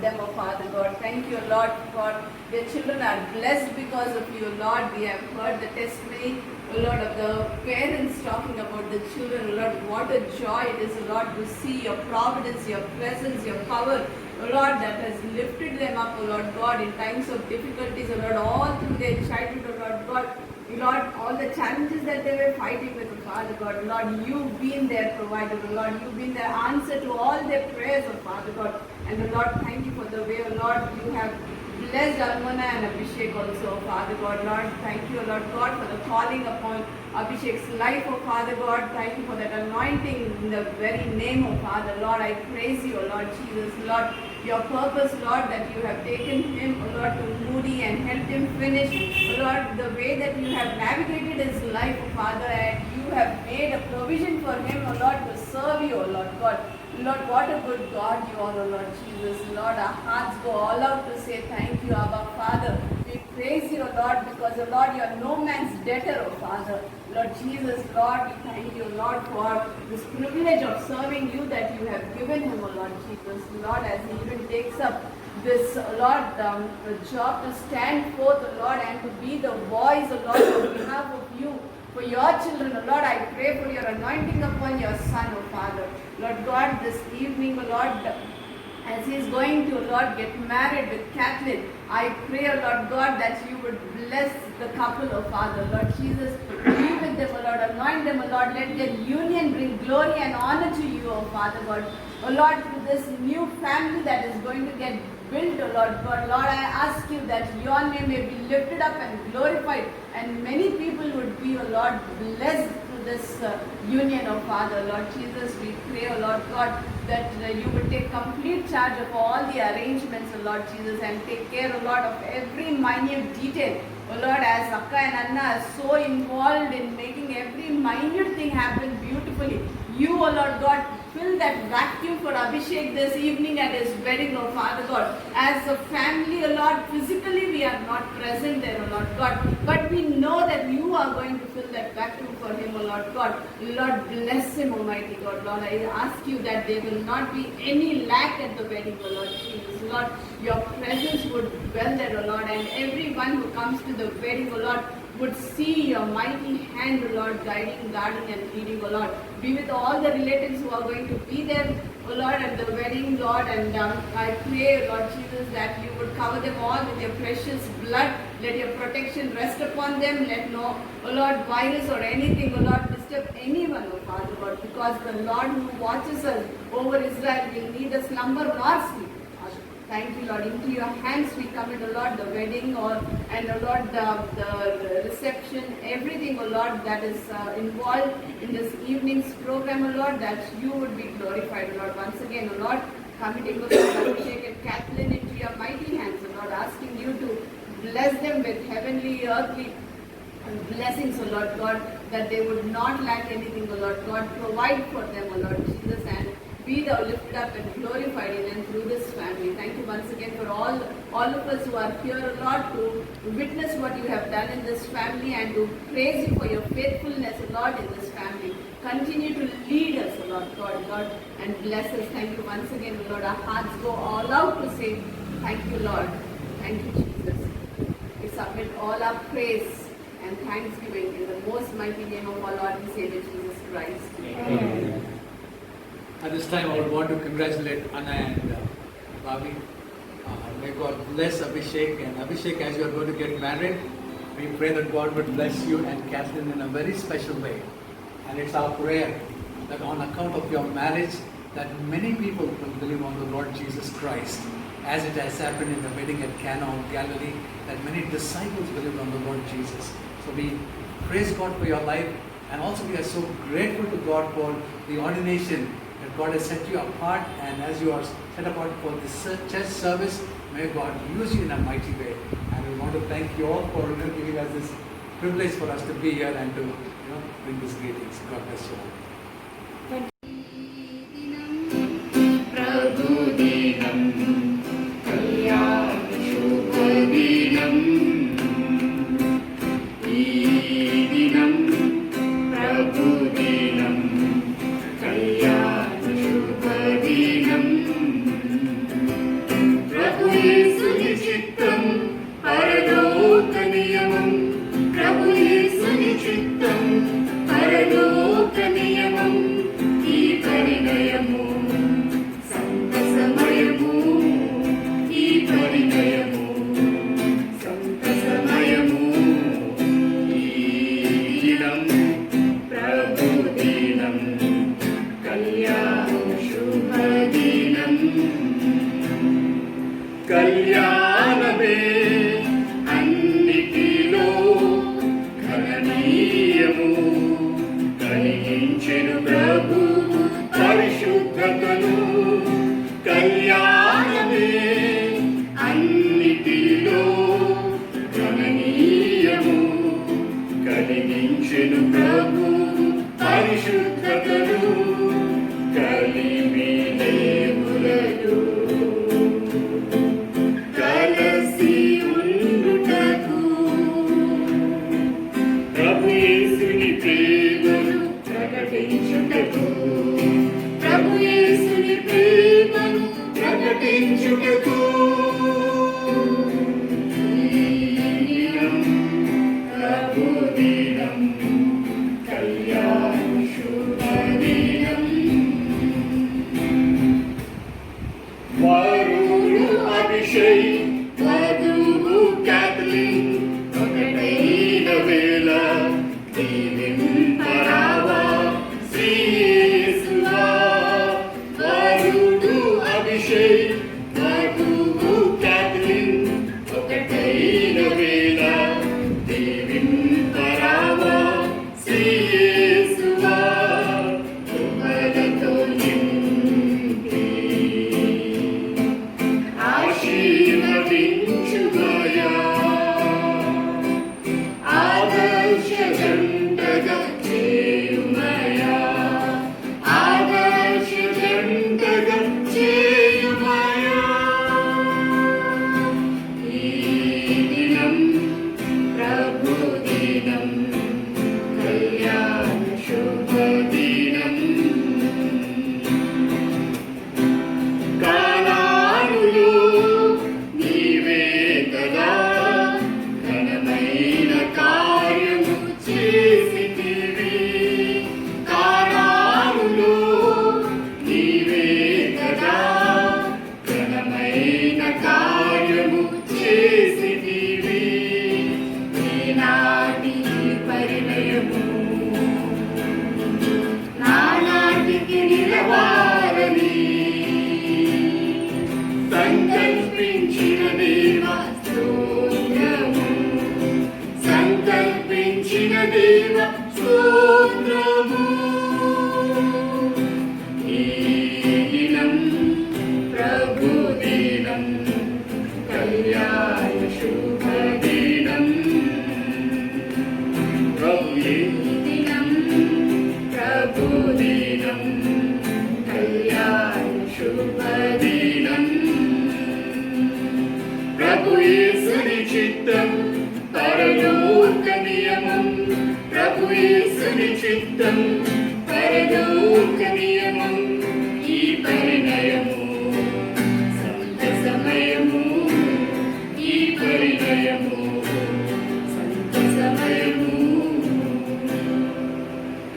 them, oh Father God. Thank you, Lord, for their children are blessed because of you, Lord. We have heard the testimony, Lord, of the parents talking about the children. Lord, what a joy it is, Lord, to see your providence, your presence, your power, Lord, that has lifted them up, Lord God, in times of difficulties, Lord, all through their childhood, Lord God. Lord, all the challenges that they were fighting with, Father God, Lord, you've been their provider, Lord, you've been their answer to all their prayers, Father God. And Lord, thank you for the way, Lord, you have blessed Almona and Abhishek also, Father God. Lord, thank you, Lord God, for the calling upon Abhishek's life, oh Father God. Thank you for that anointing in the very name of Father. Lord, I praise you, Lord Jesus. Lord, your purpose, Lord, that you have taken him, oh Lord, to Moody and helped him finish, oh Lord, the way that you have navigated his life, oh Father, and you have made a provision for him, oh Lord, to serve you, oh Lord God. Lord, what a good God you are, oh Lord Jesus. Lord, our hearts go all out to say thank you, Abba Father. We praise you, oh Lord, because, oh Lord, you are no man's debtor, oh Father. Lord Jesus, Lord, we thank you, Lord, for this privilege of serving you that you have given him, oh Lord Jesus. Lord, as he even takes up this, Lord, job to stand forth, oh Lord, and to be the voice, oh Lord, on behalf of you, for your children, oh Lord, I pray for your anointing upon your son, oh Father. Lord God, this evening, oh Lord, as he is going to, Lord, get married with Kathleen, I pray, oh Lord God, that you would bless the couple, oh Father. Lord Jesus, be with them, oh Lord, anoint them, oh Lord, let their union bring glory and honor to you, oh Father God. Oh Lord, through this new family that is going to get built, oh Lord God, Lord, I ask you that your name may be lifted up and glorified, and many people would be, oh Lord, blessed through this union, oh Father. Lord Jesus, we pray, oh Lord God, that you would take complete charge of all the arrangements, oh Lord Jesus, and take care, oh Lord, of every minute detail. Oh Lord, as Akka and Anna are so involved in making every minute thing happen beautifully, you, O Lord God, fill that vacuum for Abhishek this evening at his wedding, O Father God. As a family, O Lord, physically we are not present there, O Lord God, but we know that you are going to fill that vacuum for him, O Lord God. Lord, bless him, Almighty God. Lord, I ask you that there will not be any lack at the wedding, O Lord Jesus. Lord, your presence would dwell there, O Lord, and everyone who comes to the wedding, O Lord, would see your mighty hand, O Lord, guiding, guarding and leading, O Lord. Be with all the relatives who are going to be there, O Lord, at the wedding, Lord, and I pray, Lord Jesus, that you would cover them all with your precious blood. Let your protection rest upon them. Let no, O Lord, virus or anything, O Lord, disturb anyone, O Father God, because the Lord who watches us over Israel will neither slumber nor sleep. Thank you, Lord. Into your hands we commit, O Lord, the wedding and, O Lord, the reception, everything, O Lord, that is involved in this evening's program, O Lord, that you would be glorified, O Lord. Once again, O Lord, committing Abhishek and Kathleen into your mighty hands, O Lord, asking you to bless them with heavenly, earthly blessings, O Lord God, that they would not lack anything, O Lord God. Provide for them, O Lord Jesus, and be thou lifted up and glorified in and through this family. Thank you once again for all of us who are here, O Lord, to witness what you have done in this family and to praise you for your faithfulness, O Lord, in this family. Continue to lead us, O Lord God, Lord, and bless us. Thank you once again, O Lord. Our hearts go all out to say, thank you, Lord. Thank you, Jesus. We submit all our praise and thanksgiving in the most mighty name of our Lord and Savior Jesus Christ. Amen. At this time, I would want to congratulate Anna and Bobby. May God bless Abhishek. And Abhishek, as you are going to get married, we pray that God would bless you and Kathleen in a very special way. And it's our prayer that on account of your marriage, that many people will believe on the Lord Jesus Christ, as it has happened in the wedding at Cana of Galilee, that many disciples believed on the Lord Jesus. So we praise God for your life, and also we are so grateful to God for the ordination that God has set you apart, and as you are set apart for this church service, may God use you in a mighty way. And we want to thank you all for giving us this privilege for us to be here and to bring these greetings. God bless you all. కళ్యాణమే అన్నిటిలో ఘననీయము కలిగించెను ప్రభు పరిశుద్ధతను కళ్యాణమే అన్నిటిలో ఘననీయము కలిగించెను ప్రభు పరిశుద్ధతను కలిమి దేవులతో ప్రకటించుటకు ప్రభుదినం కళ్యాణ శుభదినం వరుడు అభిషేక్ వధువు కాథలిన్ ఒకటైన వేళ దీవింపరావా శ్రీ యేసువా వరుడు అభిషేక్ వధువు కాథలిన్ ఒకటైన వేళ దీవింపరావా శ్రీ యేసువా కృపలతో నింపి ఆశీర్వదించుమయా ఆదర్శ జంటగా చేయుమయా సంకల్పించిన దేవా స్తోత్రము సంకల్పించిన దేవా స్తోత్రము ఈ దినం ప్రభు దినం కళ్యాణ శుభ దినం ప్రభు దినం ప్రభు దినం కళ్యాణ శుభ దినం ప్రభు యేసుని చిత్తం పరలోక నియమం ప్రభు యేసుని చిత్తం పరలోక నియమం ఈ పరిణయము సంత సమయము ఈ పరిణయము సంత సమయము.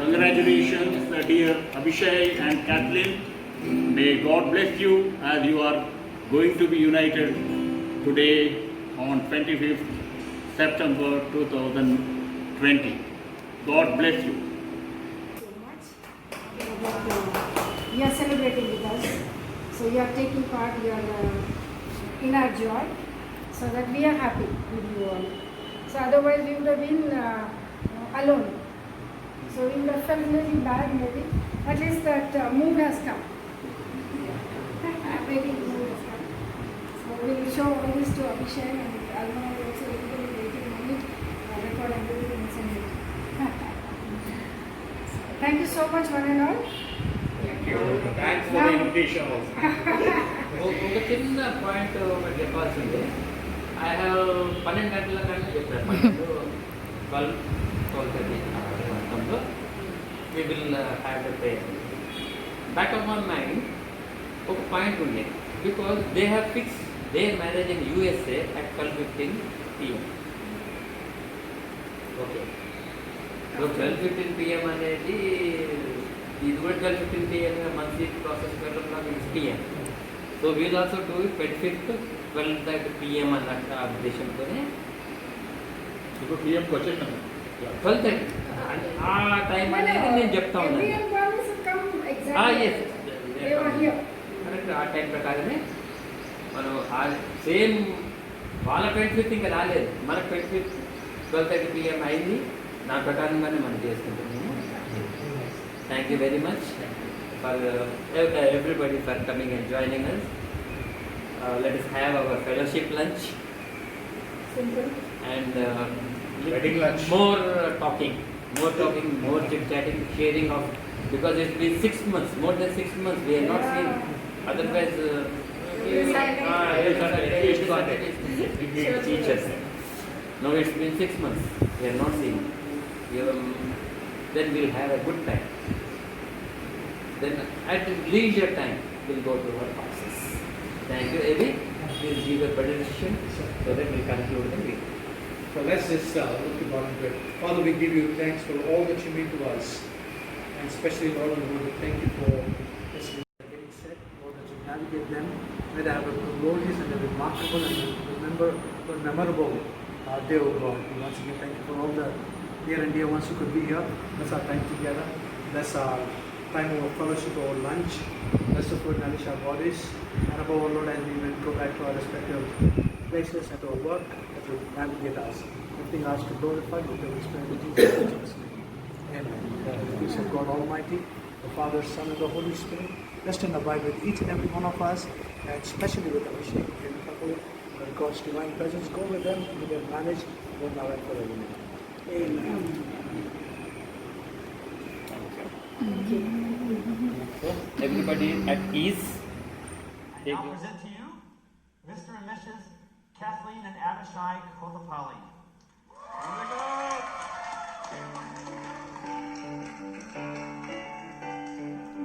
Congratulations, dear Abhishek and Kathleen. May God bless you as you are going to be united today on 25th September 2020. God bless you. So much about you are celebrating with us. So you are taking part, you are in our joy, so that we are happy with you all. So otherwise we would have been alone. So we would have felt really bad maybe. At least that mood has come. Maybe mood has come. So we will show all this to Abhishek and Alma also everybody waiting on it, record everything and send it. Thank you so much one and all. Thanks for the invitation also. ఒక చిన్న point ఒకటి చెప్పాల్సిందే. I have 12 గంటల కంటే చెప్పారు 12:30 మొత్తంలో we will have the prayer. Back of my mind ఒక point ఉంది, because they have fixed their marriage in USA at 12:15 PM. Okay, so 12:15 PM అనేది ఇది కూడా 12:15 PM మంత్లీ ప్రాసెస్ ప్రకారం 6 PM. So we'll also do it 25th 12:30 PM అన్నట్టు ఆ ఉద్దేశంతోనే ఇప్పుడు పిఎంకి వచ్చేసాను 12:30 ఆ టైం అనేది నేను చెప్తా ఉన్నాను. Everyone wants to come exactly. Yes, They were here. Correct. ఆ టైం ప్రకారమే మనం ఆ సేమ్ వాళ్ళ 25th ఇంకా రాలేదు, మనకు 25th 12:30 PM అయింది. దాని ప్రకారంగానే మనం చేసుకుంటున్నాము. Thank you very much for everybody for coming and joining us. Let us have our fellowship lunch Simple. and Wedding lunch. more talking, more chit chatting, sharing of, because it's been 6 months, more than 6 months we have not seen. Otherwise teachers. Now it's been 6 months we have not seen. Then we'll have a good time. Then at leisure time we'll go to our houses. Thank you, Evi. Please give a benediction so that we conclude the meeting. So let's just look to God in prayer. Father, we give you thanks for all that you mean to us. And especially, Lord, we want to thank you for this getting set, Lord, that you navigate them. May they have a glorious and a remarkable and memorable day, O God. We once again thank you for all the near and dear ones who could be here. Bless our time together. Bless our time of fellowship or lunch. Bless the food, nourish our bodies. And above all, Lord, as we will go back to our respective places and to our work, that will navigate us. Everything else to glorify with the Spirit of Jesus. Amen. The peace of God Almighty, the Father, Son, and the Holy Spirit, rest and abide with each and every one of us, and especially with Abhishek and Kapil. Let God's divine presence go with them, with their marriage, both now and forever. Amen. Everybody at ease. I now present to you Mr. and Mrs. Kathleen and Abishai Kotapalli. Here we go.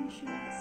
Insurance.